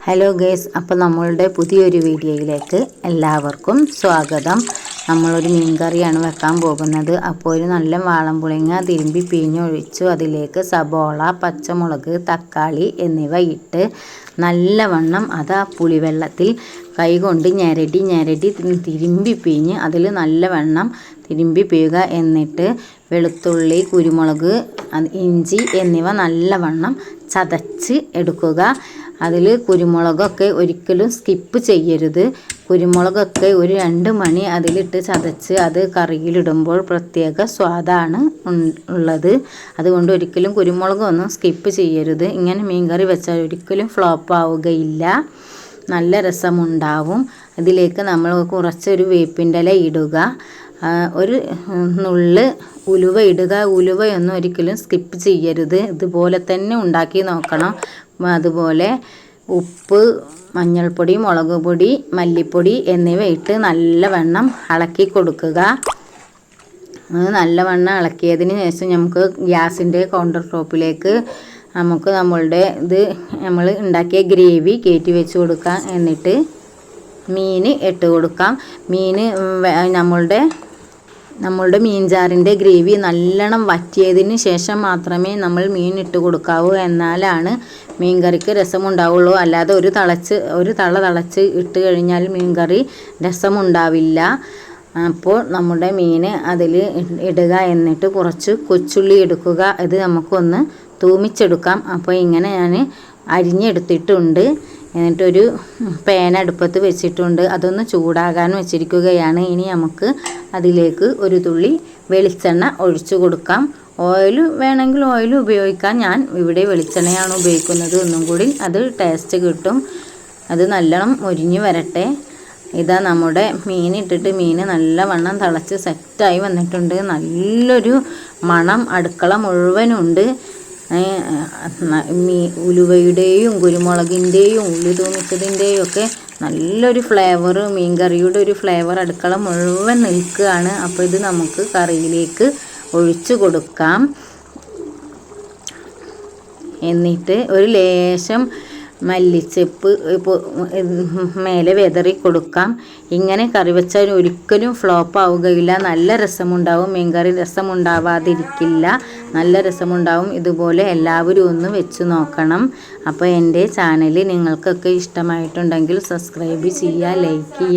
Hello guys, അപ്പോൾ നമ്മളുടെ പുതിയൊരു വീഡിയോയിലേക്ക് എല്ലാവർക്കും സ്വാഗതം. നമ്മളൊരു മീൻ കറിയാണ് വെക്കാൻ പോകുന്നത്. അപ്പോൾ ഒരു നല്ല വാളംപുളിങ്ങ തിരുമ്പി പിഴിഞ്ഞൊഴിച്ചു അതിലേക്ക് സബോള, പച്ചമുളക്, തക്കാളി എന്നിവ ഇട്ട് നല്ലവണ്ണം അത് ആ പുളിവെള്ളത്തിൽ കൈകൊണ്ട് ഞെരടി തിരുമ്പി പിഴിഞ്ഞ് അതിൽ നല്ലവണ്ണം തിരുമ്പി പിഴുക. എന്നിട്ട് വെളുത്തുള്ളി, കുരുമുളക്, ഇഞ്ചി എന്നിവ നല്ലവണ്ണം ചതച്ച് എടുക്കുക. അതിൽ കുരുമുളകൊക്കെ ഒരിക്കലും സ്കിപ്പ് ചെയ്യരുത്. കുരുമുളകൊക്കെ ഒരു 2 മണി അതിലിട്ട് ചതച്ച് അത് കറിയിലിടുമ്പോൾ പ്രത്യേക സ്വാദാണ് ഉള്ളത്. അതുകൊണ്ട് ഒരിക്കലും കുരുമുളകൊന്നും സ്കിപ്പ് ചെയ്യരുത്. ഇങ്ങനെ മീൻ കറി വെച്ചാൽ ഒരിക്കലും ഫ്ലോപ്പ് ആവുകയില്ല, നല്ല രസമുണ്ടാവും. ഇതിലേക്ക് നമ്മൾ കുറച്ചൊരു വേപ്പിൻ്റെ ഇല ഇടുക, ഒരു നുള്ള് ഉലുവ ഇടുക. ഉലുവയൊന്നും ഒരിക്കലും സ്കിപ്പ് ചെയ്യരുത്. ഇതുപോലെ തന്നെ ഉണ്ടാക്കി നോക്കണം. അതുപോലെ ഉപ്പ്, മഞ്ഞൾപ്പൊടി, മുളക് പൊടി, മല്ലിപ്പൊടി എന്നിവ ഇട്ട് നല്ലവണ്ണം ഇളക്കി കൊടുക്കുക. നല്ലവണ്ണം ഇളക്കിയതിന് ശേഷം നമുക്ക് ഗ്യാസിൻ്റെ കൗണ്ടർ ടോപ്പിലേക്ക് നമുക്ക് നമ്മൾ ഉണ്ടാക്കിയ ഗ്രേവി കയറ്റി വെച്ച് കൊടുക്കാം. എന്നിട്ട് മീൻ ഇട്ട് കൊടുക്കാം. നമ്മളുടെ മീൻചാറിൻ്റെ ഗ്രേവി നല്ലോണം വറ്റിയതിന് ശേഷം മാത്രമേ നമ്മൾ മീൻ ഇട്ട് കൊടുക്കാവൂ. എന്നാലാണ് മീൻ കറിക്ക് രസമുണ്ടാവുള്ളൂ. അല്ലാതെ ഒരു തള തിളച്ച് ഇട്ട് കഴിഞ്ഞാൽ മീൻ കറി രസമുണ്ടാവില്ല. അപ്പോൾ നമ്മുടെ മീൻ അതിൽ ഇടുക. എന്നിട്ട് കുറച്ച് കൊച്ചുള്ളി എടുക്കുക. ഇത് നമുക്കൊന്ന് തൂമിച്ചെടുക്കാം. അപ്പോൾ ഇങ്ങനെ ഞാൻ അരിഞ്ഞെടുത്തിട്ടുണ്ട്. എന്നിട്ടൊരു പാൻ അടുപ്പത്ത് വെച്ചിട്ടുണ്ട്. അതൊന്ന് ചൂടാകാൻ വെച്ചിരിക്കുകയാണ്. ഇനി നമുക്ക് അതിലേക്ക് ഒരു തുള്ളി വെളിച്ചെണ്ണ ഒഴിച്ചു കൊടുക്കാം. ഓയിൽ വേണമെങ്കിൽ ഓയിൽ ഉപയോഗിക്കാം. ഞാൻ ഇവിടെ വെളിച്ചെണ്ണയാണ് ഉപയോഗിക്കുന്നത്. ഒന്നും കൂടി അത് ടേസ്റ്റ് കിട്ടും. അത് നല്ലോണം മൊരിഞ്ഞ് വരട്ടെ. ഇതാ നമ്മുടെ മീൻ ഇട്ടിട്ട് മീൻ നല്ലവണ്ണം തിളച്ച് സെറ്റായി വന്നിട്ടുണ്ട്. നല്ലൊരു മണം അടുക്കള മുഴുവനുണ്ട്. ഉലുവയുടെയും കുരുമുളകിൻ്റെയും ഉള്ളി തൂമിച്ചതിൻ്റെയും ഒക്കെ നല്ലൊരു ഫ്ലേവർ, മീൻ കറിയുടെ ഒരു ഫ്ലേവർ അടുക്കള മുഴുവൻ നിൽക്കുകയാണ്. അപ്പോൾ ഇത് നമുക്ക് കറിയിലേക്ക് ഒഴിച്ചു കൊടുക്കാം. എന്നിട്ട് ഒരു ലേശം മല്ലിച്ചപ്പ് മേലെ വിതറി കൊടുക്കാം. ഇങ്ങനെ കറി വെച്ചാൽ ഒരിക്കലും ഫ്ലോപ്പ് ആവുകയില്ല, നല്ല രസമുണ്ടാവും. മീൻ കറി രസമുണ്ടാവാതിരിക്കില്ല, നല്ല രസമുണ്ടാവും. ഇതുപോലെ എല്ലാവരും ഒന്ന് വെച്ച് നോക്കണം. അപ്പോൾ എൻ്റെ ചാനൽ നിങ്ങൾക്കൊക്കെ ഇഷ്ടമായിട്ടുണ്ടെങ്കിൽ സബ്സ്ക്രൈബ് ചെയ്യുക, ലൈക്ക് ചെയ്യുക.